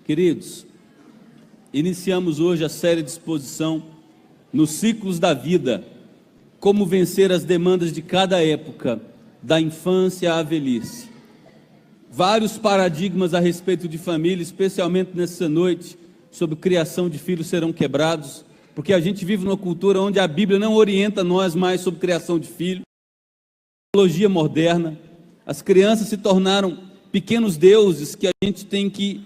Queridos, iniciamos hoje a série de exposição nos ciclos da vida, como vencer as demandas de cada época, da infância à velhice. Vários paradigmas a respeito de família, especialmente nessa noite, sobre criação de filhos serão quebrados, porque a gente vive numa cultura onde a Bíblia não orienta nós mais sobre criação de filhos. Tecnologia moderna, as crianças se tornaram pequenos deuses que a gente tem que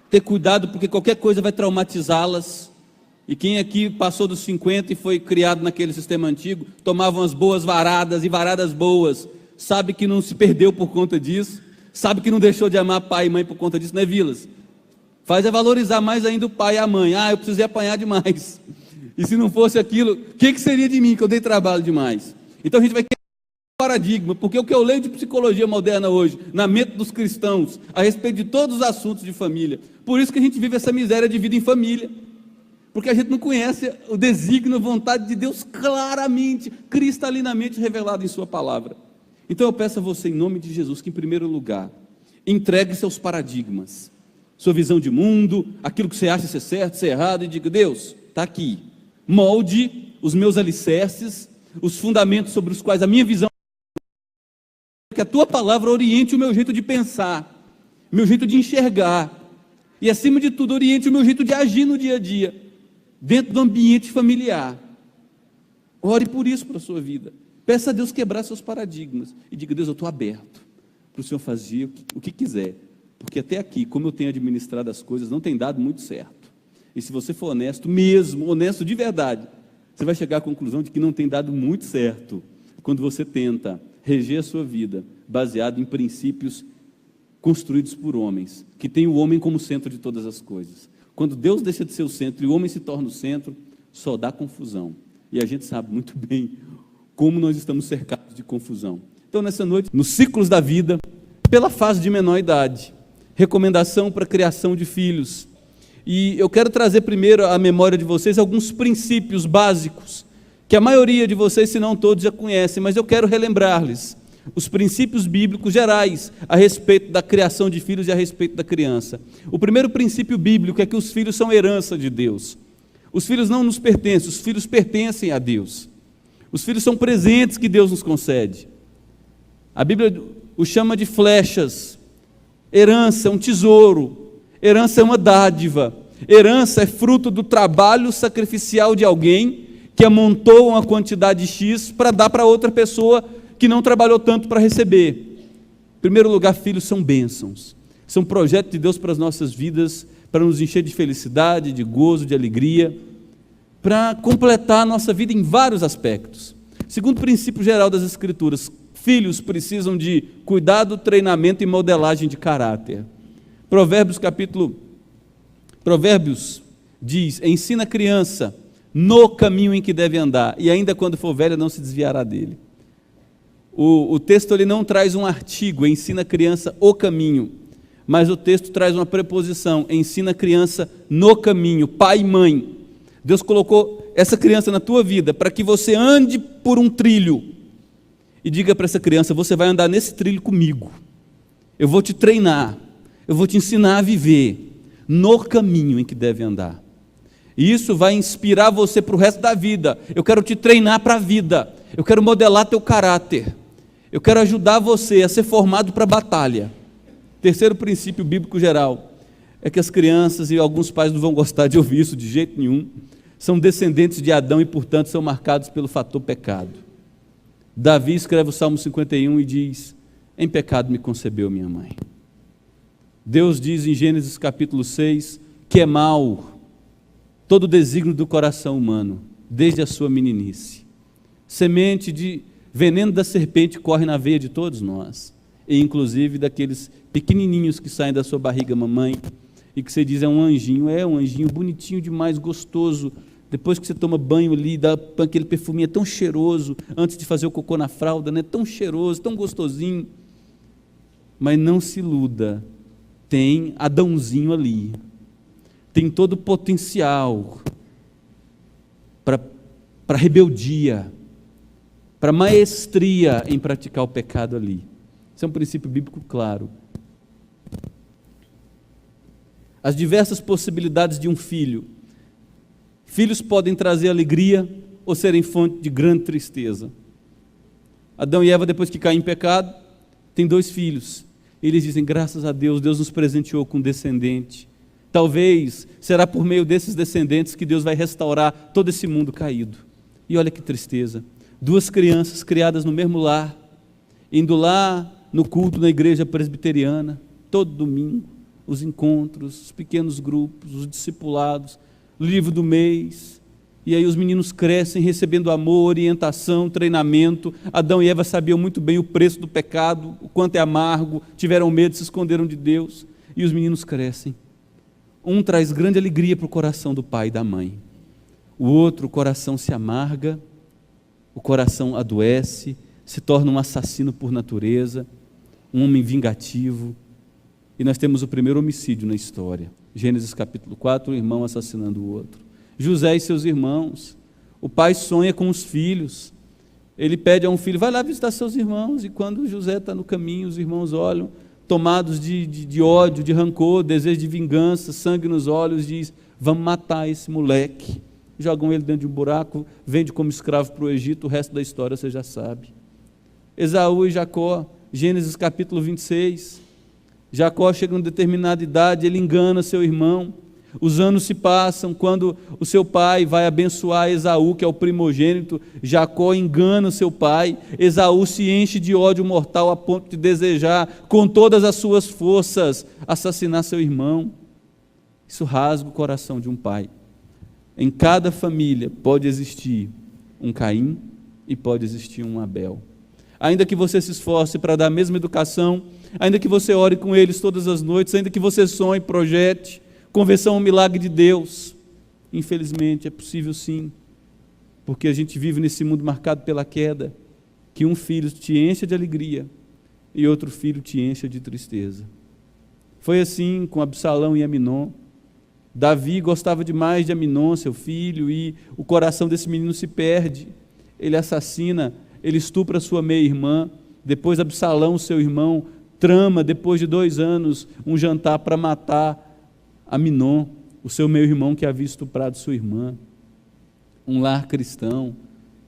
ter cuidado, porque qualquer coisa vai traumatizá-las. E quem aqui passou dos 50 e foi criado naquele sistema antigo, tomava umas boas varadas e varadas boas, sabe que não se perdeu por conta disso, sabe que não deixou de amar pai e mãe por conta disso, não é, Vilas? Faz é valorizar mais ainda o pai e a mãe. Eu precisei apanhar demais, e se não fosse aquilo, o que seria de mim, que eu dei trabalho demais? Então a gente vai quebrar o paradigma, porque o que eu leio de psicologia moderna hoje, na mente dos cristãos, a respeito de todos os assuntos de família, por isso que a gente vive essa miséria de vida em família, porque a gente não conhece o desígnio, a vontade de Deus claramente, cristalinamente revelado em sua palavra. Então eu peço a você, em nome de Jesus, que em primeiro lugar, entregue seus paradigmas, sua visão de mundo, aquilo que você acha ser certo, ser errado, e diga: Deus, está aqui, molde os meus alicerces, os fundamentos sobre os quais a minha visão, que a tua palavra oriente o meu jeito de pensar, meu jeito de enxergar, e acima de tudo oriente o meu jeito de agir no dia a dia, dentro do ambiente familiar. Ore por isso para a sua vida, peça a Deus quebrar seus paradigmas, e diga: Deus, eu estou aberto para o Senhor fazer o que quiser, porque até aqui, como eu tenho administrado as coisas, não tem dado muito certo, e se você for honesto mesmo, honesto de verdade, você vai chegar à conclusão de que não tem dado muito certo, quando você tenta reger a sua vida, baseado em princípios construídos por homens, que tem o homem como centro de todas as coisas. Quando Deus deixa de ser o centro e o homem se torna o centro, só dá confusão, e a gente sabe muito bem como nós estamos cercados de confusão. Então nessa noite, nos ciclos da vida, pela fase de menor idade, recomendação para a criação de filhos, e eu quero trazer primeiro à memória de vocês alguns princípios básicos, que a maioria de vocês, se não todos, já conhecem, mas eu quero relembrar-lhes os princípios bíblicos gerais a respeito da criação de filhos e a respeito da criança. O primeiro princípio bíblico é que os filhos são herança de Deus. Os filhos não nos pertencem, os filhos pertencem a Deus. Os filhos são presentes que Deus nos concede. A Bíblia os chama de flechas. Herança é um tesouro, herança é uma dádiva, herança é fruto do trabalho sacrificial de alguém que amontou uma quantidade X para dar para outra pessoa que não trabalhou tanto para receber. Em primeiro lugar, filhos são bênçãos, são projetos de Deus para as nossas vidas, para nos encher de felicidade, de gozo, de alegria, para completar a nossa vida em vários aspectos. Segundo o princípio geral das Escrituras, filhos precisam de cuidado, treinamento e modelagem de caráter. Provérbios diz: ensina a criança no caminho em que deve andar, e ainda quando for velha não se desviará dele. O texto ele não traz um artigo, ensina a criança o caminho, mas o texto traz uma preposição, ensina a criança no caminho, pai e mãe. Deus colocou essa criança na tua vida para que você ande por um trilho e diga para essa criança: você vai andar nesse trilho comigo, eu vou te treinar, eu vou te ensinar a viver no caminho em que deve andar. E isso vai inspirar você para o resto da vida. Eu quero te treinar para a vida, eu quero modelar teu caráter, eu quero ajudar você a ser formado para a batalha. Terceiro princípio bíblico geral é que as crianças, e alguns pais não vão gostar de ouvir isso de jeito nenhum, são descendentes de Adão e portanto são marcados pelo fator pecado. Davi escreve o Salmo 51 e diz: em pecado me concebeu minha mãe. Deus diz em Gênesis capítulo 6 que é mau todo o desígnio do coração humano, desde a sua meninice. Semente de veneno da serpente corre na veia de todos nós, e inclusive daqueles pequenininhos que saem da sua barriga, mamãe, e que você diz: é um anjinho bonitinho demais, gostoso, depois que você toma banho ali, dá aquele perfuminho tão cheiroso, antes de fazer o cocô na fralda, né? Tão cheiroso, tão gostosinho. Mas não se iluda, tem Adãozinho ali, tem todo o potencial para rebeldia, para maestria em praticar o pecado ali. Isso é um princípio bíblico claro. as diversas possibilidades de um filho. Filhos podem trazer alegria ou serem fonte de grande tristeza. Adão e Eva, depois que caem em pecado, têm 2 filhos. Eles dizem, graças a Deus, Deus nos presenteou com um descendente. Talvez será por meio desses descendentes que Deus vai restaurar todo esse mundo caído. E olha que tristeza, 2 crianças criadas no mesmo lar, indo lá no culto na igreja presbiteriana, todo domingo, os encontros, os pequenos grupos, os discipulados, livro do mês, e aí os meninos crescem recebendo amor, orientação, treinamento. Adão e Eva sabiam muito bem o preço do pecado, o quanto é amargo, tiveram medo, se esconderam de Deus, e os meninos crescem. Um traz grande alegria para o coração do pai e da mãe, o outro, o coração se amarga, o coração adoece, se torna um assassino por natureza, um homem vingativo, e nós temos o primeiro homicídio na história. Gênesis capítulo 4, um irmão assassinando o outro. José e seus irmãos, o pai sonha com os filhos, ele pede a um filho, vai lá visitar seus irmãos, e quando José está no caminho, os irmãos olham, tomados de ódio, de rancor, desejo de vingança, sangue nos olhos, diz, vamos matar esse moleque. Jogam ele dentro de um buraco, vende como escravo para o Egito, o resto da história você já sabe. Esaú e Jacó, Gênesis capítulo 26, Jacó chega a uma determinada idade, ele engana seu irmão, os anos se passam, quando o seu pai vai abençoar Esaú, que é o primogênito, Jacó engana o seu pai, Esaú se enche de ódio mortal a ponto de desejar, com todas as suas forças, assassinar seu irmão. Isso rasga o coração de um pai. Em cada família pode existir um Caim e pode existir um Abel. Ainda que você se esforce para dar a mesma educação, ainda que você ore com eles todas as noites, ainda que você sonhe, projete, conversão é um milagre de Deus. Infelizmente é possível sim, porque a gente vive nesse mundo marcado pela queda, que um filho te encha de alegria e outro filho te encha de tristeza. Foi assim com Absalão e Aminon. Davi gostava demais de Aminon, seu filho, e o coração desse menino se perde. Ele assassina, ele estupra sua meia-irmã. Depois Absalão, seu irmão, trama, depois de 2 anos, um jantar para matar Aminon, o seu meio-irmão que havia estuprado sua irmã. Um lar cristão,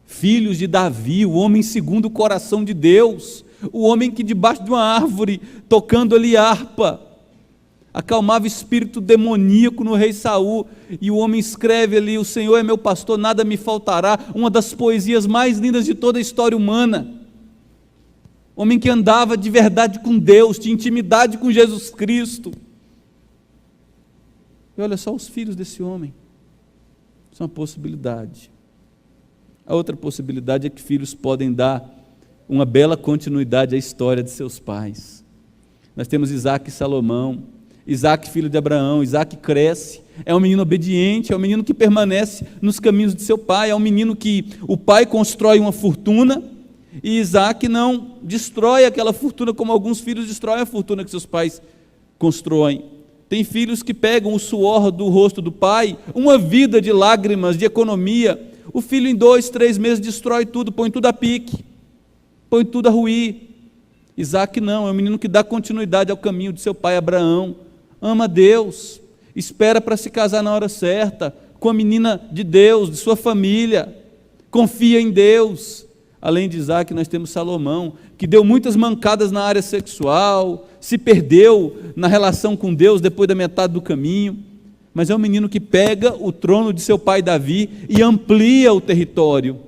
filhos de Davi, o homem segundo o coração de Deus, o homem que debaixo de uma árvore, tocando ali harpa, acalmava o espírito demoníaco no rei Saul, e o homem escreve ali, o Senhor é meu pastor, nada me faltará, uma das poesias mais lindas de toda a história humana. Homem que andava de verdade com Deus, tinha intimidade com Jesus Cristo. E olha só os filhos desse homem, isso é uma possibilidade. A outra possibilidade é que filhos podem dar uma bela continuidade à história de seus pais. Nós temos Isaac e Salomão. Isaac, filho de Abraão. Isaac cresce, é um menino obediente, é um menino que permanece nos caminhos de seu pai, é um menino que o pai constrói uma fortuna, e Isaac não destrói aquela fortuna como alguns filhos destroem a fortuna que seus pais constroem. Tem filhos que pegam o suor do rosto do pai, uma vida de lágrimas, de economia, o filho em 2, 3 meses destrói tudo, põe tudo a pique, põe tudo a ruir. Isaac não, é um menino que dá continuidade ao caminho de seu pai Abraão, ama Deus, espera para se casar na hora certa, com a menina de Deus, de sua família, confia em Deus. Além de Isaac, nós temos Salomão, que deu muitas mancadas na área sexual, se perdeu na relação com Deus depois da metade do caminho, mas é um menino que pega o trono de seu pai Davi e amplia o território.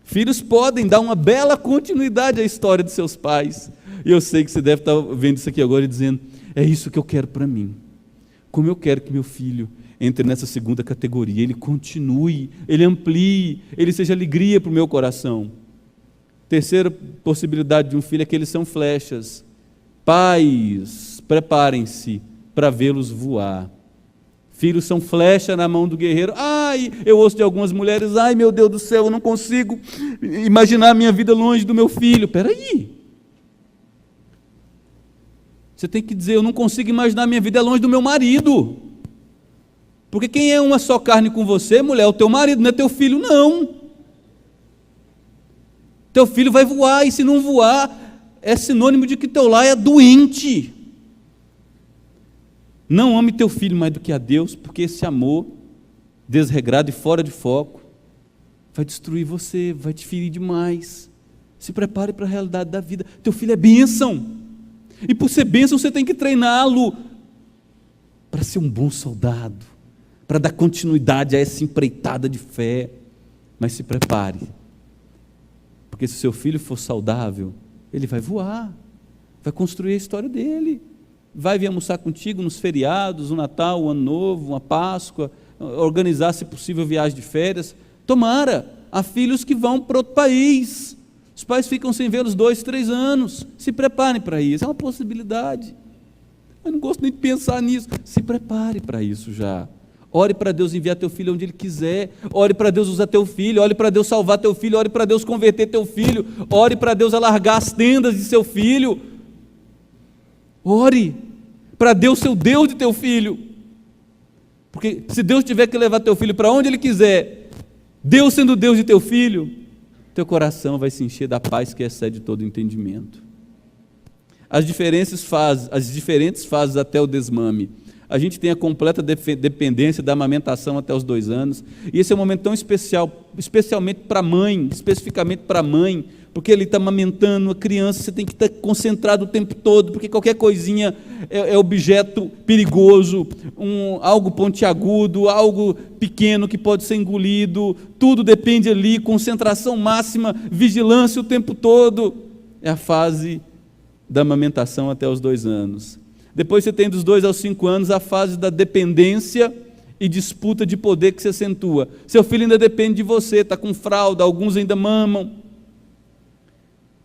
Filhos podem dar uma bela continuidade à história de seus pais, e eu sei que você deve estar vendo isso aqui agora e dizendo, é isso que eu quero para mim, como eu quero que meu filho entre nessa segunda categoria, ele continue, ele amplie, ele seja alegria para o meu coração. Terceira possibilidade de um filho é que eles são flechas. Pais, preparem-se para vê-los voar. Filhos são flecha na mão do guerreiro. Ai, eu ouço de algumas mulheres, ai meu Deus do céu, eu não consigo imaginar a minha vida longe do meu filho. Espera aí. Você tem que dizer, eu não consigo imaginar a minha vida longe do meu marido. Porque quem é uma só carne com você, mulher, é o teu marido, não é teu filho, não. Teu filho vai voar, e se não voar, é sinônimo de que teu lar é doente. Não ame teu filho mais do que a Deus, porque esse amor desregrado e fora de foco vai destruir você, vai te ferir demais. Se prepare para a realidade da vida. Teu filho é bênção, e por ser bênção você tem que treiná-lo para ser um bom soldado, para dar continuidade a essa empreitada de fé. Mas se prepare, porque se seu filho for saudável, ele vai voar, vai construir a história dele, vai vir almoçar contigo nos feriados, o Natal, o Ano Novo, uma Páscoa, organizar, se possível, viagem de férias. Tomara, há filhos que vão para outro país, os pais ficam sem vê-los 2, 3 anos, se preparem para isso, é uma possibilidade. Eu não gosto nem de pensar nisso. Se prepare para isso já. Ore para Deus enviar teu filho onde Ele quiser. Ore para Deus usar teu filho. Ore para Deus salvar teu filho. Ore para Deus converter teu filho. Ore para Deus alargar as tendas de seu filho. Ore para Deus ser o Deus de teu filho. Porque se Deus tiver que levar teu filho para onde Ele quiser, Deus sendo o Deus de teu filho, teu coração vai se encher da paz que excede todo entendimento. As diferentes fases até o desmame. A gente tem a completa dependência da amamentação até os 2 anos, e esse é um momento tão especial, especialmente para a mãe, especificamente para a mãe, porque ele está amamentando a criança, você tem que estar concentrado o tempo todo, porque qualquer coisinha é objeto perigoso, algo pontiagudo, algo pequeno que pode ser engolido, tudo depende ali, concentração máxima, vigilância o tempo todo. É a fase da amamentação até os 2 anos. Depois você tem dos 2 aos 5 anos a fase da dependência e disputa de poder que se acentua. Seu filho ainda depende de você, está com fralda, alguns ainda mamam.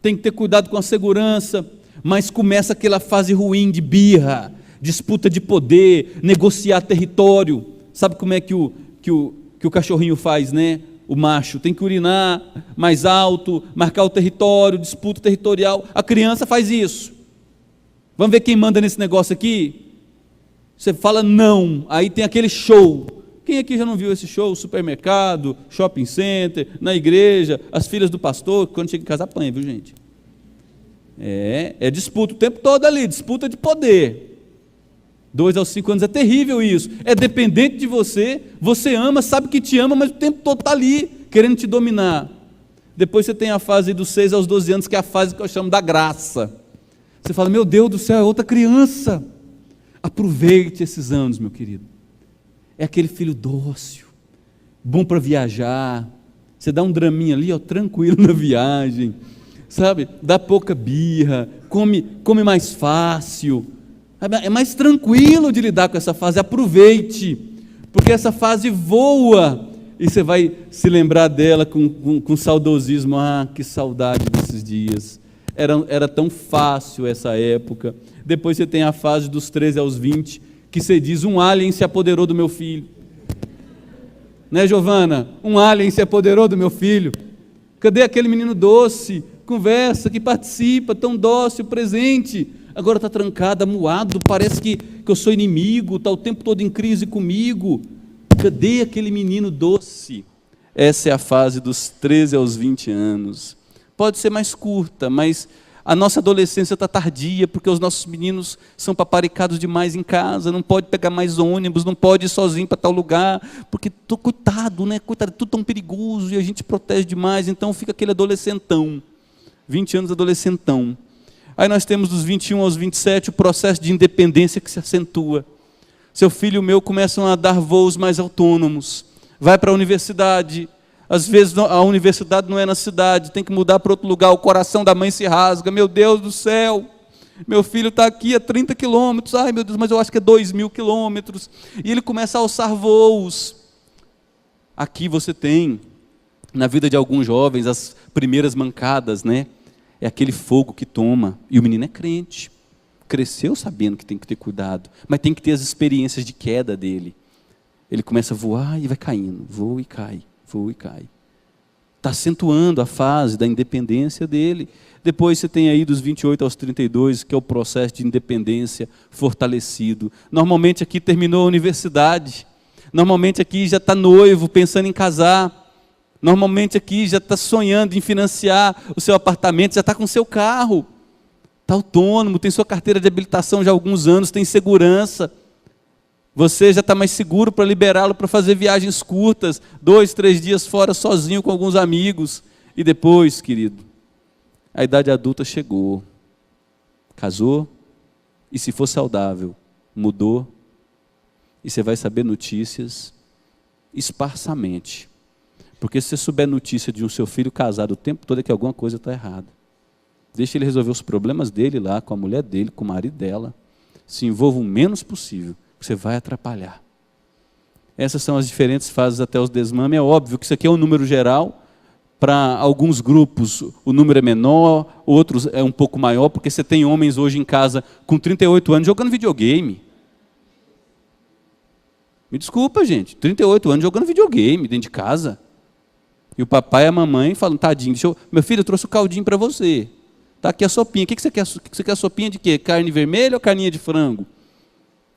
Tem que ter cuidado com a segurança, mas começa aquela fase ruim de birra, disputa de poder, negociar território. Sabe como é que o cachorrinho faz, né? O macho tem que urinar mais alto, marcar o território, disputa territorial. A criança faz isso. Vamos ver quem manda nesse negócio aqui? Você fala não, aí tem aquele show. Quem aqui já não viu esse show? Supermercado, shopping center, na igreja, as filhas do pastor, quando chega em casa apanha, viu gente? É disputa o tempo todo ali, disputa de poder. 2 aos 5 anos é terrível isso, é dependente de você, você ama, sabe que te ama, mas o tempo todo está ali, querendo te dominar. Depois você tem a fase dos 6 aos 12 anos, que é a fase que eu chamo da graça. Você fala, meu Deus do céu, é outra criança. Aproveite esses anos, meu querido. É aquele filho dócil, bom para viajar, você dá um draminha ali, ó, tranquilo na viagem, sabe, dá pouca birra, come mais fácil, é mais tranquilo de lidar com essa fase. Aproveite, porque essa fase voa, e você vai se lembrar dela com saudosismo. Ah, que saudade desses dias, era tão fácil essa época. Depois você tem a fase dos 13 aos 20, que você diz, um alien se apoderou do meu filho, né Giovana? Um alien se apoderou do meu filho. Cadê aquele menino doce, conversa, que participa, tão dócil, presente? Agora está trancado, amuado, parece que eu sou inimigo, está o tempo todo em crise comigo. Cadê aquele menino doce? Essa é a fase dos 13 aos 20 anos. Pode ser mais curta, mas a nossa adolescência está tardia, porque os nossos meninos são paparicados demais em casa, não pode pegar mais ônibus, não pode ir sozinho para tal lugar, porque coitado, né? Coitado, tudo tão perigoso, e a gente protege demais, então fica aquele adolescentão, 20 anos adolescentão. Aí nós temos dos 21 aos 27 o processo de independência que se acentua. Seu filho e o meu começam a dar voos mais autônomos, vai para a universidade. Às vezes a universidade não é na cidade, tem que mudar para outro lugar, o coração da mãe se rasga, meu Deus do céu, meu filho está aqui a 30 quilômetros, ai meu Deus, mas eu acho que é 2.000 quilômetros, e ele começa a alçar voos. Aqui você tem, na vida de alguns jovens, as primeiras mancadas, né? É aquele fogo que toma, e o menino é crente, cresceu sabendo que tem que ter cuidado, mas tem que ter as experiências de queda dele. Ele começa a voar e vai caindo, voa e cai. Está acentuando a fase da independência dele. Depois você tem aí dos 28 aos 32, que é o processo de independência fortalecido. Normalmente aqui terminou a universidade, normalmente aqui já está noivo, pensando em casar, normalmente aqui já está sonhando em financiar o seu apartamento, já está com o seu carro, está autônomo, tem sua carteira de habilitação já há alguns anos, tem segurança. Você já está mais seguro para liberá-lo para fazer viagens curtas, 2, 3 dias fora sozinho com alguns amigos. E depois, querido, a idade adulta chegou, casou, e se for saudável, mudou, e você vai saber notícias esparsamente. Porque se você souber notícia de um seu filho casado o tempo todo, é que alguma coisa está errada. Deixa ele resolver os problemas dele lá, com a mulher dele, com o marido dela. Se envolva o menos possível, você vai atrapalhar. Essas são as diferentes fases até os desmames. É óbvio que isso aqui é um número geral. Para alguns grupos o número é menor, outros é um pouco maior, porque você tem homens hoje em casa com 38 anos jogando videogame. Me desculpa, gente, 38 anos jogando videogame dentro de casa. E o papai e a mamãe falam, tadinho, meu filho, eu trouxe o caldinho para você. Está aqui a sopinha. O que você quer? Você quer sopinha de quê? Carne vermelha ou carninha de frango?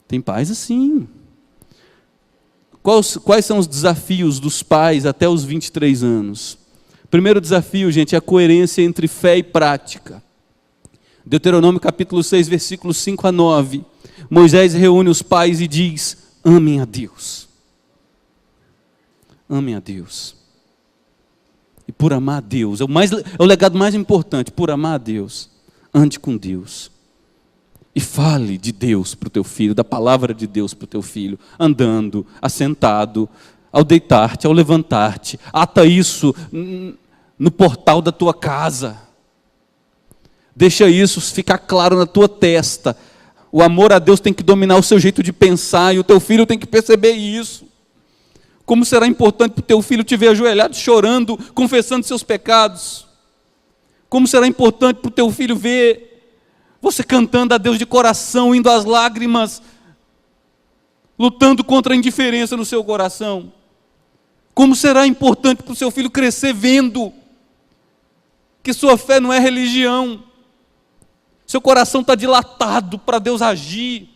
Tem pais assim. Quais são os desafios dos pais até os 23 anos? Primeiro desafio, gente, é a coerência entre fé e prática. Deuteronômio capítulo 6, versículos 5 a 9. Moisés reúne os pais e diz, amem a Deus. Amem a Deus. E por amar a Deus, é o legado mais importante, por amar a Deus, ande com Deus. E fale de Deus para o teu filho, da palavra de Deus para o teu filho, andando, assentado, ao deitar-te, ao levantar-te. Ata isso no portal da tua casa. Deixa isso ficar claro na tua testa. O amor a Deus tem que dominar o seu jeito de pensar e o teu filho tem que perceber isso. Como será importante para o teu filho te ver ajoelhado, chorando, confessando seus pecados. Como será importante para o teu filho ver você cantando a Deus de coração, indo às lágrimas, lutando contra a indiferença no seu coração. Como será importante para o seu filho crescer vendo que sua fé não é religião. Seu coração está dilatado para Deus agir.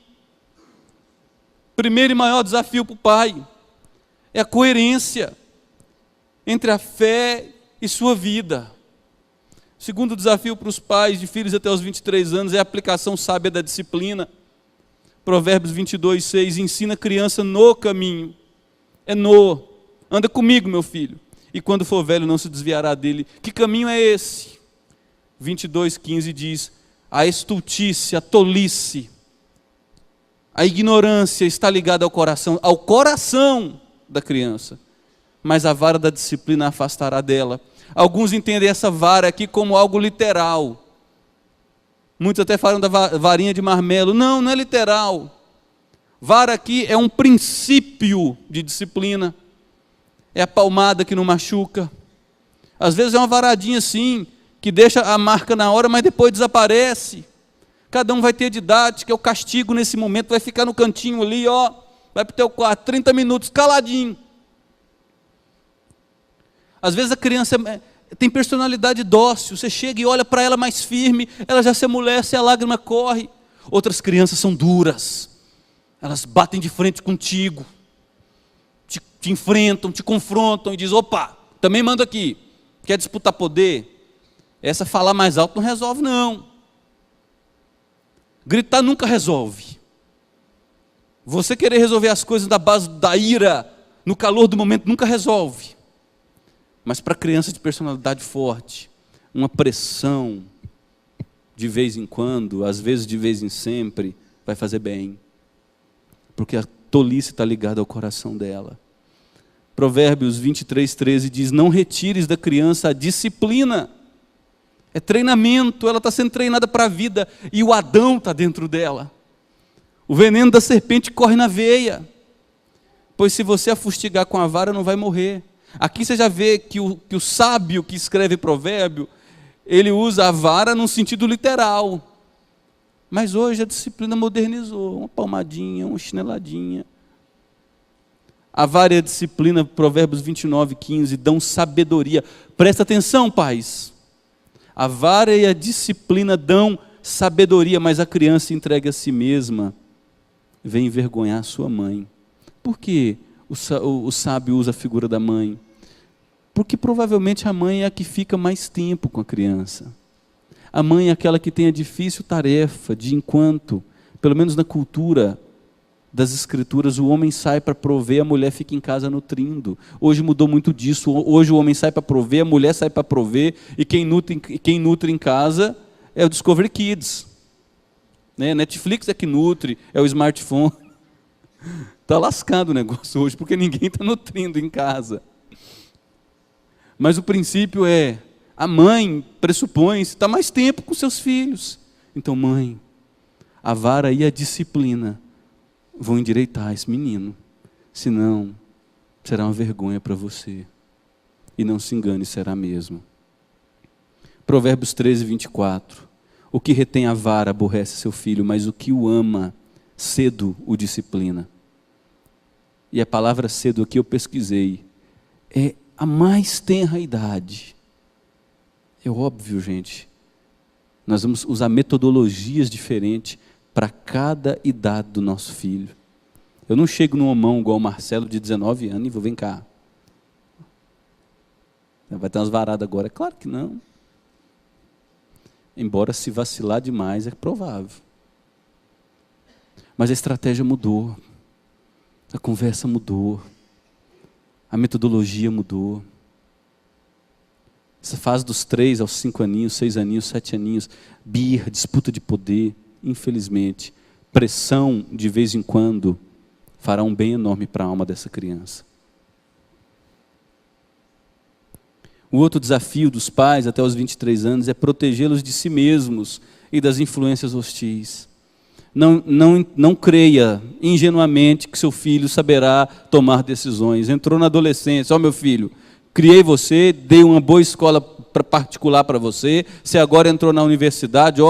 Primeiro e maior desafio para o pai é a coerência entre a fé e sua vida. Segundo desafio para os pais de filhos até os 23 anos é a aplicação sábia da disciplina. Provérbios 22, 6, ensina a criança no caminho. Anda comigo, meu filho, e quando for velho não se desviará dele. Que caminho é esse? 22, 15 diz, a estultice, a tolice, a ignorância está ligada ao coração da criança, mas a vara da disciplina a afastará dela. Alguns entendem essa vara aqui como algo literal. Muitos até falam da varinha de marmelo. Não, não é literal. Vara aqui é um princípio de disciplina. É a palmada que não machuca. Às vezes é uma varadinha assim, que deixa a marca na hora, mas depois desaparece. Cada um vai ter didática, é o castigo nesse momento, vai ficar no cantinho ali, ó. Vai para o teu quarto, 30 minutos, caladinho. Às vezes a criança tem personalidade dócil, você chega e olha para ela mais firme, ela já se amolece, a lágrima corre. Outras crianças são duras, elas batem de frente contigo, te enfrentam, te confrontam e dizem, opa, também manda aqui, quer disputar poder? Essa falar mais alto não resolve não. Gritar nunca resolve. Você querer resolver as coisas da base da ira, no calor do momento, nunca resolve. Mas para criança de personalidade forte, uma pressão, de vez em quando, às vezes de vez em sempre, vai fazer bem. Porque a tolice está ligada ao coração dela. Provérbios 23, 13 diz, não retires da criança a disciplina. É treinamento, ela está sendo treinada para a vida, e o Adão está dentro dela. O veneno da serpente corre na veia, pois se você a fustigar com a vara, não vai morrer. Aqui você já vê que o sábio que escreve provérbio, ele usa a vara num sentido literal. Mas hoje a disciplina modernizou, uma palmadinha, uma chineladinha. A vara e a disciplina, Provérbios 29, 15, dão sabedoria. Presta atenção, pais. A vara e a disciplina dão sabedoria, mas a criança entregue a si mesma vem envergonhar sua mãe. Por que o sábio usa a figura da mãe? Porque provavelmente a mãe é a que fica mais tempo com a criança. A mãe é aquela que tem a difícil tarefa de, enquanto, pelo menos na cultura das Escrituras, o homem sai para prover, a mulher fica em casa nutrindo. Hoje mudou muito disso. Hoje o homem sai para prover, a mulher sai para prover, e quem nutre em casa é o Discovery Kids. Né? Netflix é que nutre, é o smartphone. Está lascado o negócio hoje, porque ninguém está nutrindo em casa. Mas o princípio é, a mãe pressupõe está mais tempo com seus filhos. Então, mãe, a vara e a disciplina vão endireitar esse menino. Senão, será uma vergonha para você. E não se engane, será mesmo. Provérbios 13, 24. O que retém a vara aborrece seu filho, mas o que o ama, cedo o disciplina. E a palavra cedo aqui eu pesquisei. É a mais tenra idade. É óbvio, gente. Nós vamos usar metodologias diferentes para cada idade do nosso filho. Eu não chego num homão igual o Marcelo de 19 anos e vou, vem cá. Vai ter umas varadas agora. É claro que não. Embora se vacilar demais, é provável. Mas a estratégia mudou. A conversa mudou. A metodologia mudou. Essa fase dos 3 aos 5 aninhos, 6 aninhos, 7 aninhos, birra, disputa de poder, infelizmente, pressão de vez em quando, fará um bem enorme para a alma dessa criança. O outro desafio dos pais até os 23 anos é protegê-los de si mesmos e das influências hostis. Não creia ingenuamente que seu filho saberá tomar decisões. Entrou na adolescência, meu filho, criei você, dei uma boa escola particular para você, você agora entrou na universidade,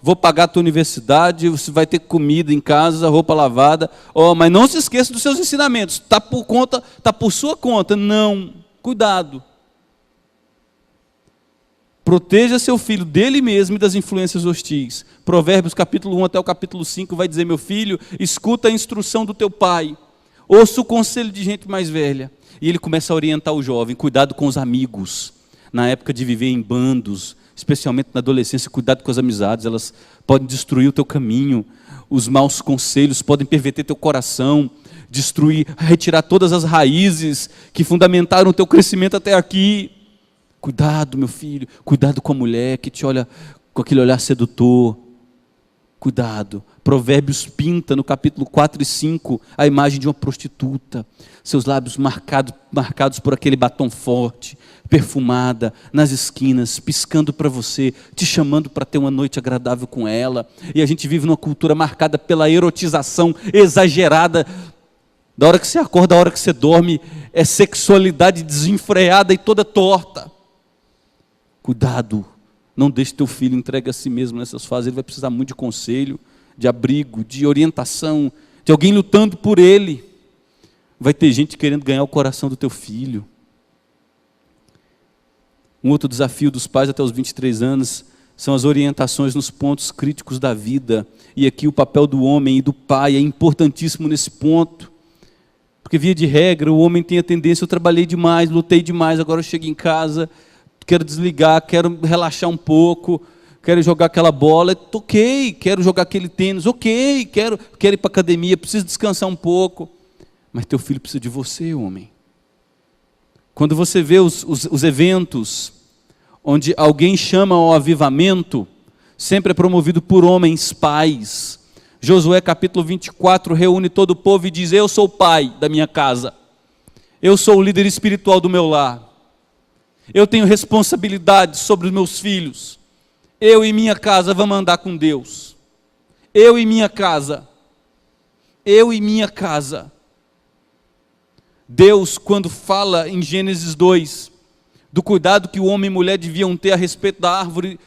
vou pagar a tua universidade, você vai ter comida em casa, roupa lavada, mas não se esqueça dos seus ensinamentos, está por sua conta. Não, cuidado. Proteja seu filho dele mesmo e das influências hostis. Provérbios capítulo 1 até o capítulo 5 vai dizer, meu filho, escuta a instrução do teu pai, ouça o conselho de gente mais velha. E ele começa a orientar o jovem, cuidado com os amigos. Na época de viver em bandos, especialmente na adolescência, cuidado com as amizades, elas podem destruir o teu caminho. Os maus conselhos podem perverter teu coração, destruir, retirar todas as raízes que fundamentaram o teu crescimento até aqui. Cuidado, meu filho, cuidado com a mulher que te olha com aquele olhar sedutor. Cuidado. Provérbios pinta no capítulo 4 e 5 a imagem de uma prostituta. Seus lábios marcados por aquele batom forte, perfumada, nas esquinas, piscando para você, te chamando para ter uma noite agradável com ela. E a gente vive numa cultura marcada pela erotização exagerada. Da hora que você acorda, da hora que você dorme, é sexualidade desenfreada e toda torta. Cuidado, não deixe teu filho entregue a si mesmo nessas fases. Ele vai precisar muito de conselho, de abrigo, de orientação, de alguém lutando por ele. Vai ter gente querendo ganhar o coração do teu filho. Um outro desafio dos pais até os 23 anos são as orientações nos pontos críticos da vida. E aqui o papel do homem e do pai é importantíssimo nesse ponto. Porque via de regra o homem tem a tendência, eu trabalhei demais, lutei demais, agora eu chego em casa, quero desligar, quero relaxar um pouco, quero jogar aquela bola, ok, quero jogar aquele tênis, ok, quero ir para a academia, preciso descansar um pouco. Mas teu filho precisa de você, homem. Quando você vê os eventos onde alguém chama ao avivamento, sempre é promovido por homens pais. Josué capítulo 24 reúne todo o povo e diz, eu sou o pai da minha casa, eu sou o líder espiritual do meu lar, eu tenho responsabilidade sobre os meus filhos, eu e minha casa vamos andar com Deus, eu e minha casa. Deus, quando fala em Gênesis 2, do cuidado que o homem e mulher deviam ter a respeito da árvore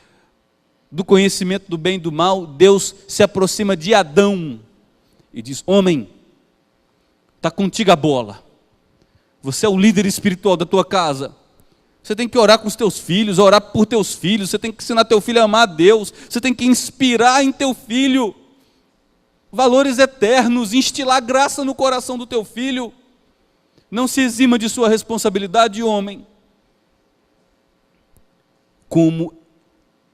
do conhecimento do bem e do mal, Deus se aproxima de Adão e diz, homem, está contigo a bola, você é o líder espiritual da tua casa, você tem que orar com os teus filhos, orar por teus filhos, você tem que ensinar teu filho a amar a Deus, você tem que inspirar em teu filho valores eternos, instilar graça no coração do teu filho. Não se exima de sua responsabilidade, homem. Como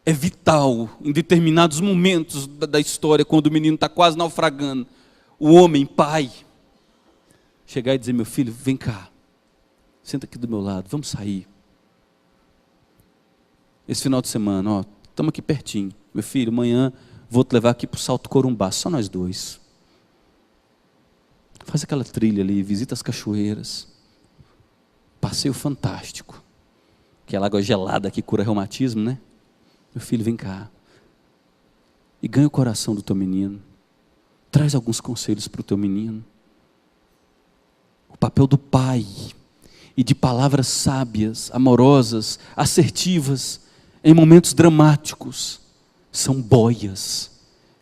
é vital, em determinados momentos da história, quando o menino está quase naufragando, O homem, pai, chegar e dizer: meu filho, vem cá, senta aqui do meu lado, vamos sair. Esse final de semana, ó, estamos aqui pertinho. Meu filho, amanhã vou te levar aqui para o Salto Corumbá, só nós dois. Faz aquela trilha ali, visita as cachoeiras. Passeio fantástico. Aquela água gelada que cura reumatismo, né? Meu filho, vem cá. E ganha o coração do teu menino. Traz alguns conselhos para o teu menino. O papel do pai e de palavras sábias, amorosas, assertivas, em momentos dramáticos, são boias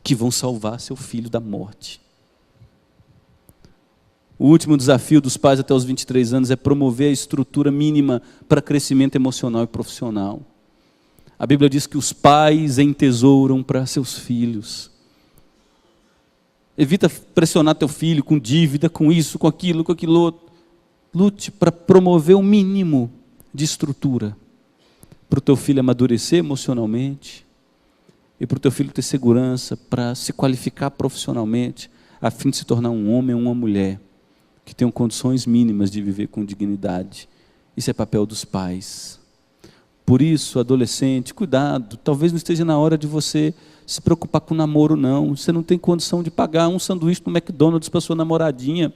que vão salvar seu filho da morte. O último desafio dos pais até os 23 anos é promover a estrutura mínima para crescimento emocional e profissional. A Bíblia diz que os pais entesouram para seus filhos. Evita pressionar teu filho com dívida, com isso, com aquilo outro. Lute para promover o mínimo de estrutura para o teu filho amadurecer emocionalmente e para o teu filho ter segurança para se qualificar profissionalmente, a fim de se tornar um homem ou uma mulher que tenham condições mínimas de viver com dignidade. Isso é papel dos pais. Por isso, adolescente, cuidado, talvez não esteja na hora de você se preocupar com namoro, não. Você não tem condição de pagar um sanduíche no McDonald's para sua namoradinha.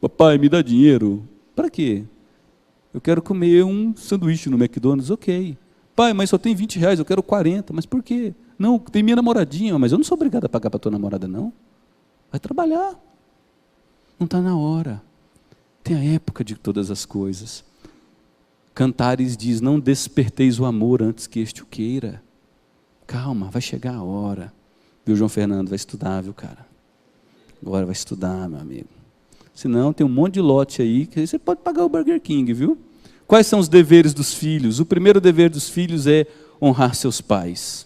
Papai, me dá dinheiro. Para quê? Eu quero comer um sanduíche no McDonald's, ok. Pai, mas só tem 20 reais, eu quero 40. Mas por quê? Não, tem minha namoradinha, mas eu não sou obrigado a pagar para tua namorada, não. Vai trabalhar. Não está na hora. Tem a época de todas as coisas. Cantares diz: não desperteis o amor antes que este o queira. Calma, vai chegar a hora. Viu, João Fernando? Vai estudar, viu, cara? Agora vai estudar, meu amigo. Senão tem um monte de lote aí que você pode pagar o Burger King, viu? Quais são os deveres dos filhos? O primeiro dever dos filhos é honrar seus pais.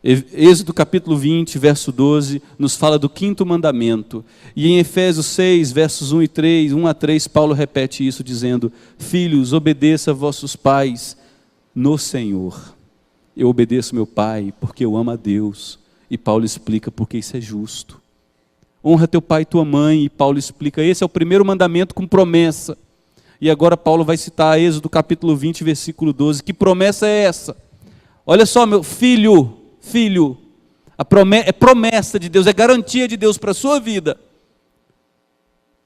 Êxodo capítulo 20, verso 12, nos fala do 5º mandamento. E em Efésios 6, versos 1 a 3, Paulo repete isso dizendo: filhos, obedeça a vossos pais no Senhor. Eu obedeço meu pai porque eu amo a Deus. E Paulo explica porque isso é justo. Honra teu pai e tua mãe, e Paulo explica, esse é o primeiro mandamento com promessa. E agora Paulo vai citar Êxodo capítulo 20, versículo 12, que promessa é essa? Olha só, meu filho, é promessa de Deus, é garantia de Deus para a sua vida.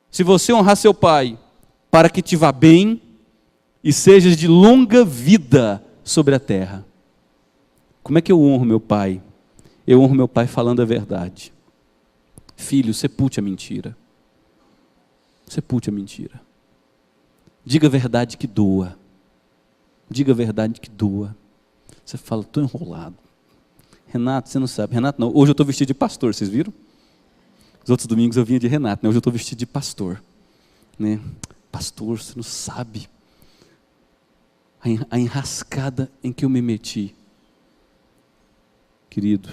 Se você honrar seu pai, para que te vá bem, e sejas de longa vida sobre a terra. Como é que eu honro meu pai? Eu honro meu pai falando a verdade. Filho, sepulte a mentira. Sepulte a mentira. Diga a verdade que doa. Diga a verdade que doa. Você fala, estou enrolado. Renato, você não sabe. Renato, não. Hoje eu estou vestido de pastor, vocês viram? Os outros domingos eu vinha de Renato, né? Hoje eu estou vestido de pastor. Né? Pastor, você não sabe a enrascada em que eu me meti. Querido,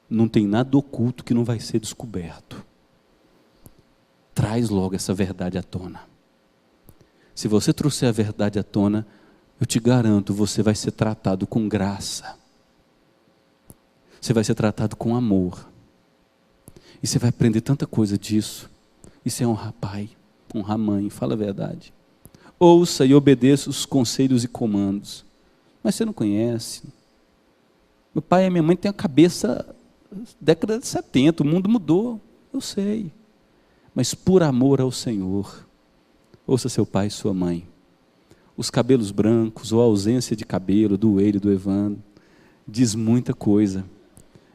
não tem nada oculto que não vai ser descoberto. Traz logo essa verdade à tona. Se você trouxer a verdade à tona, eu te garanto, você vai ser tratado com graça. Você vai ser tratado com amor. E você vai aprender tanta coisa disso. Isso é honrar pai, honrar mãe, fala a verdade. Ouça e obedeça os conselhos e comandos. Mas você não conhece. Meu pai e minha mãe têm a cabeça década de 70, o mundo mudou, eu sei. Mas por amor ao Senhor, ouça seu pai e sua mãe. Os cabelos brancos, ou a ausência de cabelo do Eire e do Evandro, diz muita coisa.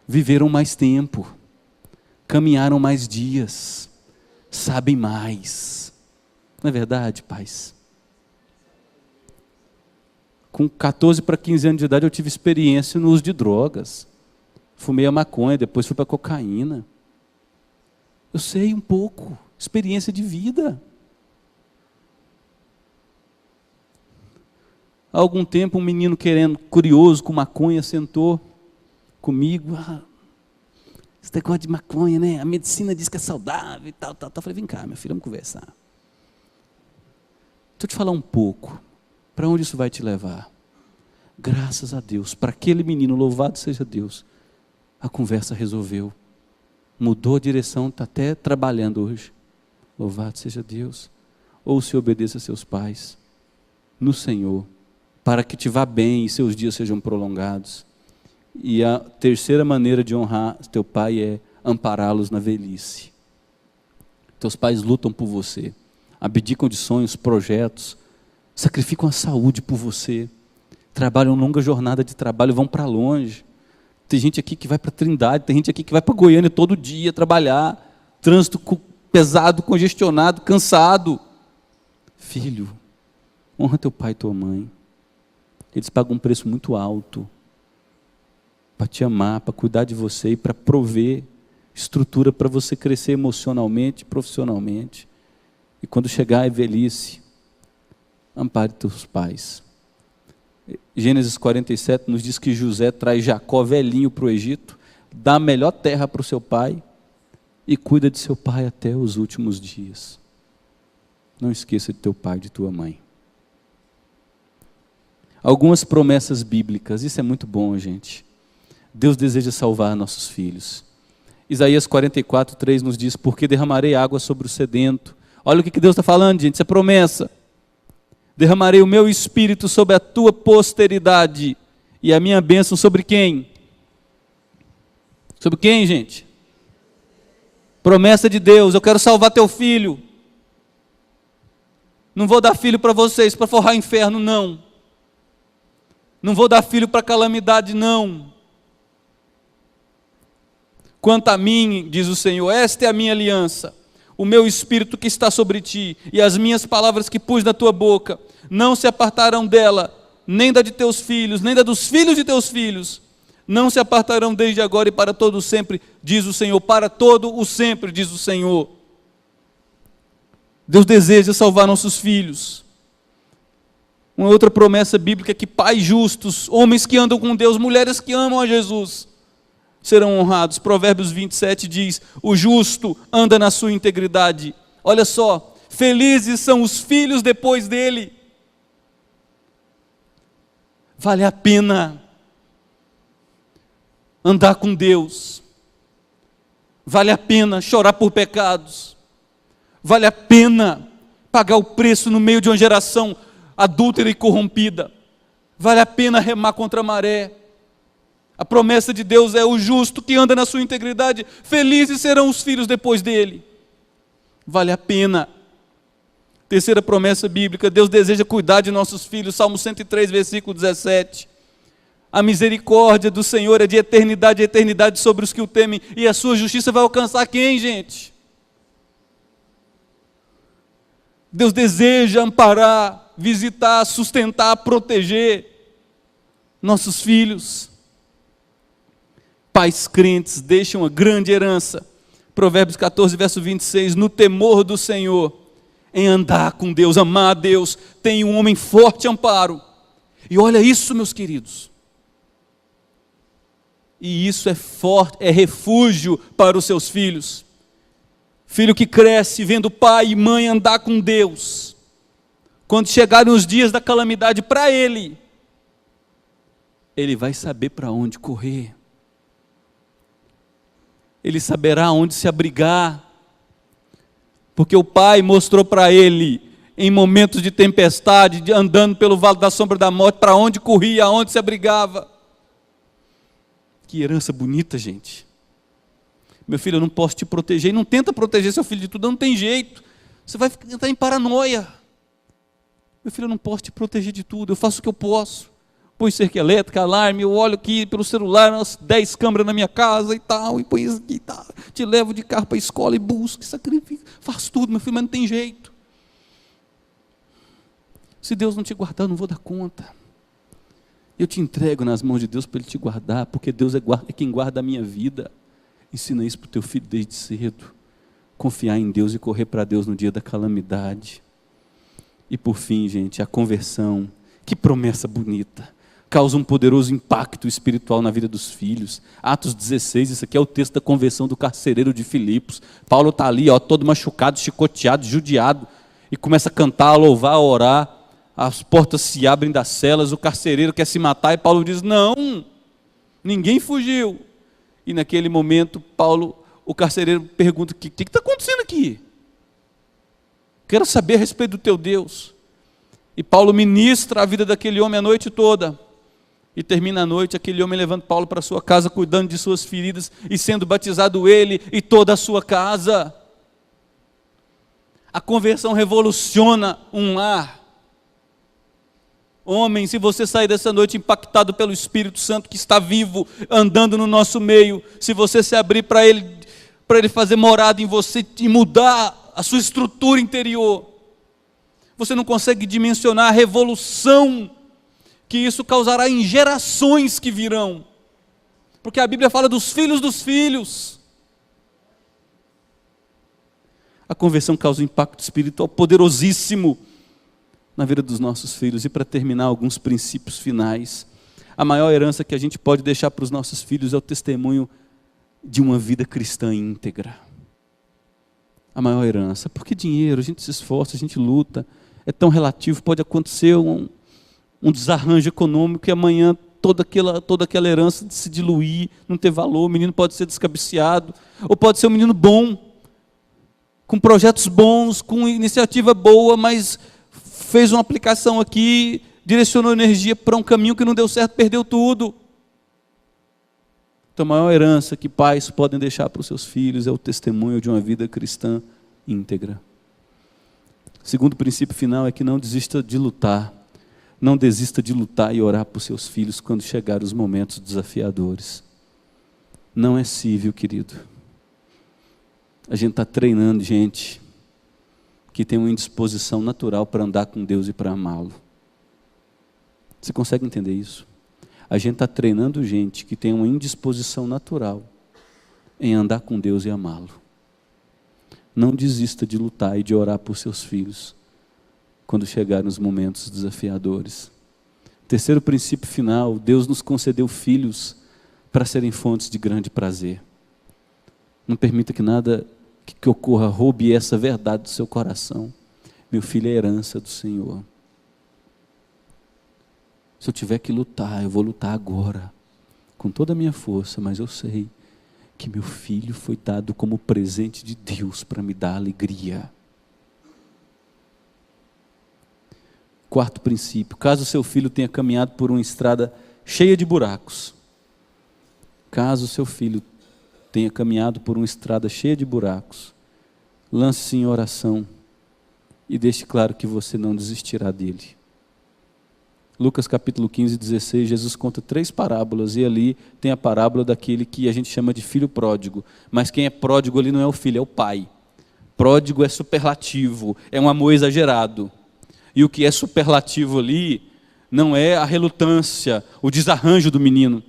Viveram mais tempo, caminharam mais dias, sabem mais. Não é verdade, pais? Com 14 para 15 anos de idade eu tive experiência no uso de drogas. Fumei a maconha, depois fui para a cocaína. Eu sei um pouco, experiência de vida. Há algum tempo um menino curioso com maconha, sentou comigo. Esse negócio de maconha, né? A medicina diz que é saudável e tal. Eu falei, vem cá, meu filho, vamos conversar. Deixa eu te falar um pouco. Para onde isso vai te levar? Graças a Deus, para aquele menino, louvado seja Deus, a conversa resolveu. mudou a direção, está até trabalhando hoje. Louvado seja Deus. Ou se obedeça a seus pais, no Senhor, para que te vá bem e seus dias sejam prolongados. E a terceira maneira de honrar teu pai é ampará-los na velhice. Teus pais lutam por você, abdicam de sonhos, projetos, sacrificam a saúde por você, trabalham longa jornada de trabalho, vão para longe. Tem gente aqui que vai para Trindade, tem gente aqui que vai para Goiânia todo dia trabalhar, trânsito pesado, congestionado, cansado. Filho, honra teu pai e tua mãe. Eles pagam um preço muito alto para te amar, para cuidar de você e para prover estrutura para você crescer emocionalmente, profissionalmente. E quando chegar a velhice, ampare teus pais. Gênesis 47 nos diz que José traz Jacó velhinho para o Egito, dá a melhor terra para o seu pai e cuida de seu pai até os últimos dias. Não esqueça de teu pai e de tua mãe. Algumas promessas bíblicas, isso é muito bom, gente. Deus deseja salvar nossos filhos. Isaías 44:3 nos diz: porque derramarei água sobre o sedento. Olha o que Deus está falando, gente, isso é promessa. Derramarei o meu espírito sobre a tua posteridade, e a minha bênção sobre quem? Sobre quem, gente? Promessa de Deus, eu quero salvar teu filho. Não vou dar filho para vocês, para forrar inferno, não. Não vou dar filho para calamidade, não. Quanto a mim, diz o Senhor, esta é a minha aliança, o meu espírito que está sobre ti, e as minhas palavras que pus na tua boca, não se apartarão dela, nem da de teus filhos, nem da dos filhos de teus filhos, não se apartarão desde agora e para todo o sempre, diz o Senhor, para todo o sempre, diz o Senhor. Deus deseja salvar nossos filhos. Uma outra promessa bíblica é que pais justos, homens que andam com Deus, mulheres que amam a Jesus, serão honrados. Provérbios 27 diz: o justo anda na sua integridade. Olha só, felizes são os filhos depois dele. Vale a pena andar com Deus. Vale a pena chorar por pecados. Vale a pena pagar o preço no meio de uma geração adúltera e corrompida. Vale a pena remar contra a maré. A promessa de Deus é: o justo que anda na sua integridade, felizes serão os filhos depois dele. Vale a pena. Terceira promessa bíblica: Deus deseja cuidar de nossos filhos. Salmo 103, versículo 17. A misericórdia do Senhor é de eternidade a eternidade sobre os que o temem, e a sua justiça vai alcançar quem, gente? Deus deseja amparar, visitar, sustentar, proteger nossos filhos. Pais crentes deixam uma grande herança. Provérbios 14, verso 26, no temor do Senhor, em andar com Deus, amar a Deus, tem um homem forte amparo. E olha isso, meus queridos. E isso é forte, é refúgio para os seus filhos. Filho que cresce vendo pai e mãe andar com Deus, quando chegarem os dias da calamidade para ele vai saber para onde correr. Ele saberá onde se abrigar, porque o pai mostrou para ele, em momentos de tempestade, andando pelo vale da sombra da morte, para onde corria, aonde se abrigava. Que herança bonita, gente. Meu filho, eu não posso te proteger. E não tenta proteger seu filho de tudo, não tem jeito. Você vai entrar em paranoia. Meu filho, eu não posso te proteger de tudo, eu faço o que eu posso. Põe cerca elétrica, alarme, eu olho aqui pelo celular, umas 10 câmeras na minha casa e tal, e põe isso aqui e tal. Te levo de carro para a escola e busco, sacrifico, faço tudo, meu filho, mas não tem jeito. Se Deus não te guardar, eu não vou dar conta. Eu te entrego nas mãos de Deus para Ele te guardar, porque Deus é quem guarda a minha vida. Ensina isso para o teu filho desde cedo. Confiar em Deus e correr para Deus no dia da calamidade. E por fim, gente, a conversão. Que promessa bonita. Causa um poderoso impacto espiritual na vida dos filhos. Atos 16, isso aqui é o texto da conversão do carcereiro de Filipos. Paulo está ali, todo machucado, chicoteado, judiado, e começa a cantar, a louvar, a orar. As portas se abrem das celas, o carcereiro quer se matar, e Paulo diz: não, ninguém fugiu. E naquele momento, Paulo o carcereiro pergunta: o que está acontecendo aqui? Quero saber a respeito do teu Deus. E Paulo ministra a vida daquele homem a noite toda. E termina a noite, aquele homem levando Paulo para sua casa, cuidando de suas feridas, e sendo batizado ele e toda a sua casa. A conversão revoluciona um lar. Homem, se você sair dessa noite impactado pelo Espírito Santo que está vivo, andando no nosso meio, se você se abrir para ele fazer morada em você e mudar a sua estrutura interior, você não consegue dimensionar a revolução que isso causará em gerações que virão, porque a Bíblia fala dos filhos. A conversão causa um impacto espiritual poderosíssimo na vida dos nossos filhos. E para terminar, alguns princípios finais. A maior herança que a gente pode deixar para os nossos filhos é o testemunho de uma vida cristã íntegra. A maior herança. Porque dinheiro, a gente se esforça, a gente luta, é tão relativo, pode acontecer um desarranjo econômico e amanhã toda aquela herança se diluir, não ter valor, o menino pode ser descabeceado, ou pode ser um menino bom, com projetos bons, com iniciativa boa, mas fez uma aplicação aqui, direcionou energia para um caminho que não deu certo, perdeu tudo. Então a maior herança que pais podem deixar para os seus filhos é o testemunho de uma vida cristã íntegra. O segundo princípio final é que não desista de lutar. Não desista de lutar e orar por seus filhos quando chegar os momentos desafiadores. Não é cível, querido. A gente está treinando gente que tem uma indisposição natural para andar com Deus e para amá-lo. Você consegue entender isso? A gente está treinando gente que tem uma indisposição natural em andar com Deus e amá-lo. Não desista de lutar e de orar por seus filhos quando chegarem os momentos desafiadores. Terceiro princípio final: Deus nos concedeu filhos para serem fontes de grande prazer. Não permita que nada que ocorra roube essa verdade do seu coração. Meu filho é herança do Senhor. Se eu tiver que lutar, eu vou lutar agora, com toda a minha força, mas eu sei que meu filho foi dado como presente de Deus para me dar alegria. Quarto princípio: caso seu filho tenha caminhado por uma estrada cheia de buracos, caso seu filho tenha caminhado por uma estrada cheia de buracos, lance-se em oração e deixe claro que você não desistirá dele. Lucas capítulo 15, 16, Jesus conta 3 parábolas, e ali tem a parábola daquele que a gente chama de filho pródigo, mas quem é pródigo ali não é o filho, é o pai. Pródigo é superlativo, é um amor exagerado, e o que é superlativo ali não é a relutância, o desarranjo do menino,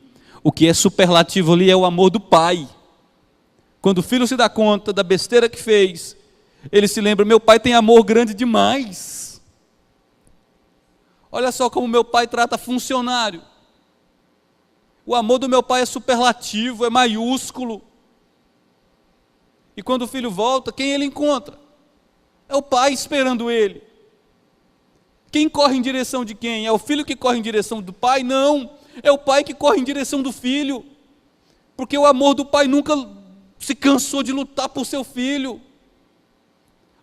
o que é superlativo ali é o amor do pai. Quando o filho se dá conta da besteira que fez, ele se lembra: meu pai tem amor grande demais. Olha só como meu pai trata funcionário. O amor do meu pai é superlativo, é maiúsculo. E quando o filho volta, quem ele encontra? É o pai esperando ele. Quem corre em direção de quem? É o filho que corre em direção do pai? Não, é o pai que corre em direção do filho. Porque o amor do pai nunca se cansou de lutar por seu filho.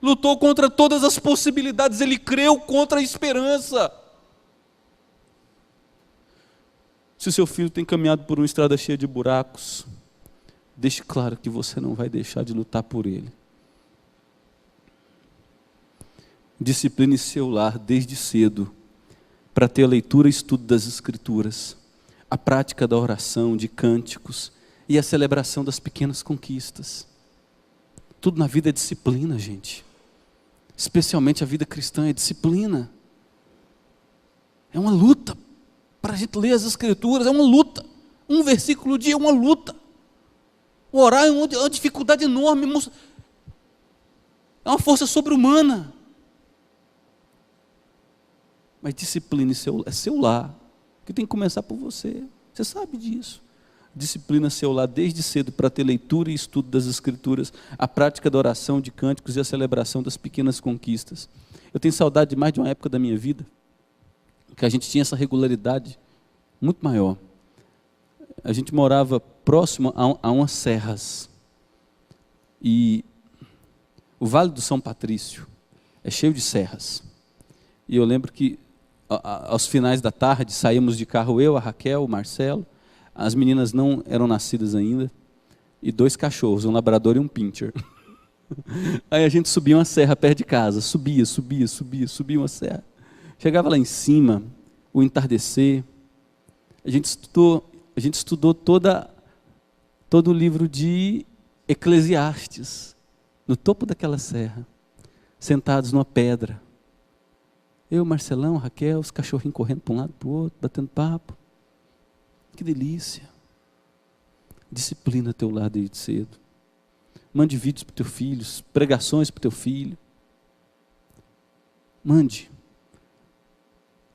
Lutou contra todas as possibilidades, ele creu contra a esperança. Se o seu filho tem caminhado por uma estrada cheia de buracos, deixe claro que você não vai deixar de lutar por ele. Discipline seu lar desde cedo, para ter a leitura e estudo das Escrituras, a prática da oração, de cânticos e a celebração das pequenas conquistas. Tudo na vida é disciplina, gente. Especialmente a vida cristã é disciplina. É uma luta. Para a gente ler as Escrituras é uma luta. Um versículo dia é uma luta. Orar é uma dificuldade enorme. É uma força sobre-humana. Mas discipline é seu lar, que tem que começar por você. Você sabe disso. Disciplina seu lar desde cedo para ter leitura e estudo das Escrituras, a prática da oração, de cânticos e a celebração das pequenas conquistas. Eu tenho saudade de mais de uma época da minha vida que a gente tinha essa regularidade muito maior. A gente morava próximo a umas serras. E o Vale do São Patrício é cheio de serras. E eu lembro que aos finais da tarde saímos de carro, eu, a Raquel, o Marcelo, as meninas não eram nascidas ainda, e 2 cachorros, um labrador e um pincher. Aí a gente subia uma serra perto de casa, subia uma serra. Chegava lá em cima, o entardecer, a gente estudou todo o livro de Eclesiastes, no topo daquela serra, sentados numa pedra. Eu, Marcelão, Raquel, os cachorrinhos correndo para um lado para o outro, batendo papo. Que delícia. Disciplina teu lado desde cedo. Mande vídeos para os teus filhos, pregações para o teu filho. Mande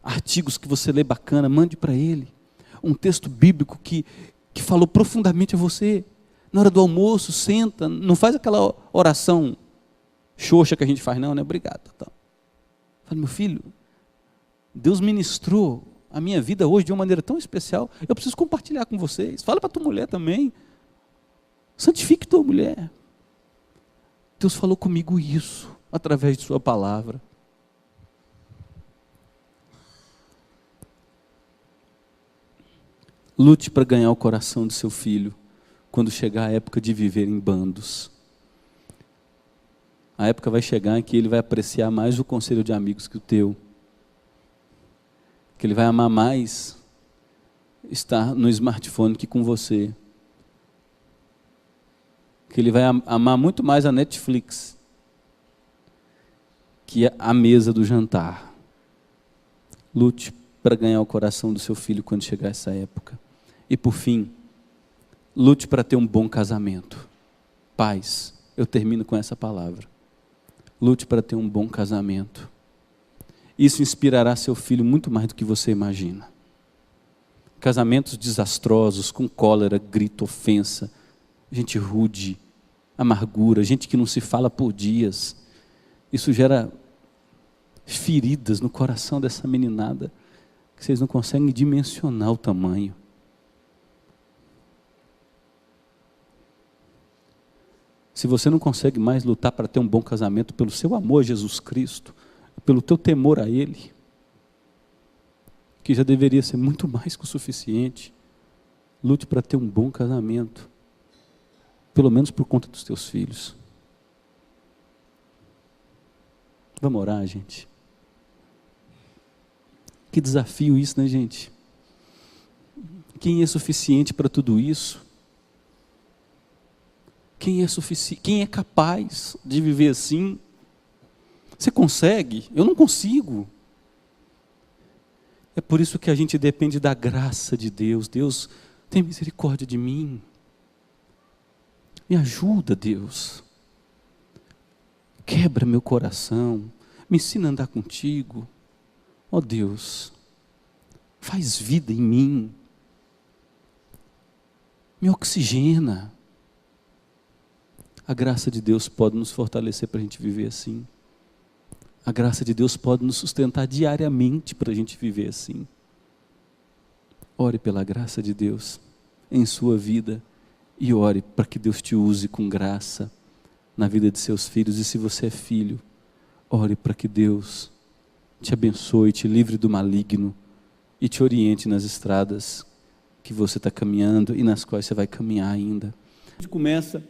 artigos que você lê bacana, mande para ele. Um texto bíblico que falou profundamente a você. Na hora do almoço, senta, não faz aquela oração xoxa que a gente faz, não, né? Obrigado. Tá. Fala, meu filho, Deus ministrou a minha vida hoje de uma maneira tão especial, eu preciso compartilhar com vocês. Fala para tua mulher também. Santifique tua mulher. Deus falou comigo isso, através de sua palavra. Lute para ganhar o coração do seu filho, quando chegar a época de viver em bandos. A época vai chegar em que ele vai apreciar mais o conselho de amigos que o teu. Que ele vai amar mais estar no smartphone que com você. Que ele vai amar muito mais a Netflix que a mesa do jantar. Lute para ganhar o coração do seu filho quando chegar essa época. E por fim, lute para ter um bom casamento. Pais, eu termino com essa palavra. Lute para ter um bom casamento. Isso inspirará seu filho muito mais do que você imagina. Casamentos desastrosos, com cólera, grito, ofensa, gente rude, amargura, gente que não se fala por dias. Isso gera feridas no coração dessa meninada, que vocês não conseguem dimensionar o tamanho. Se você não consegue mais lutar para ter um bom casamento pelo seu amor a Jesus Cristo, pelo teu temor a Ele, que já deveria ser muito mais que o suficiente, lute para ter um bom casamento, pelo menos por conta dos teus filhos. Vamos orar, gente? Que desafio isso, né, gente? Quem é suficiente para tudo isso? Quem é capaz de viver assim? Você consegue? Eu não consigo. É por isso que a gente depende da graça de Deus. Deus, tem misericórdia de mim. Me ajuda, Deus. Quebra meu coração. Me ensina a andar contigo. Ó Deus, faz vida em mim. Me oxigena. A graça de Deus pode nos fortalecer para a gente viver assim. A graça de Deus pode nos sustentar diariamente para a gente viver assim. Ore pela graça de Deus em sua vida e ore para que Deus te use com graça na vida de seus filhos. E se você é filho, ore para que Deus te abençoe, te livre do maligno e te oriente nas estradas que você está caminhando e nas quais você vai caminhar ainda. A gente começa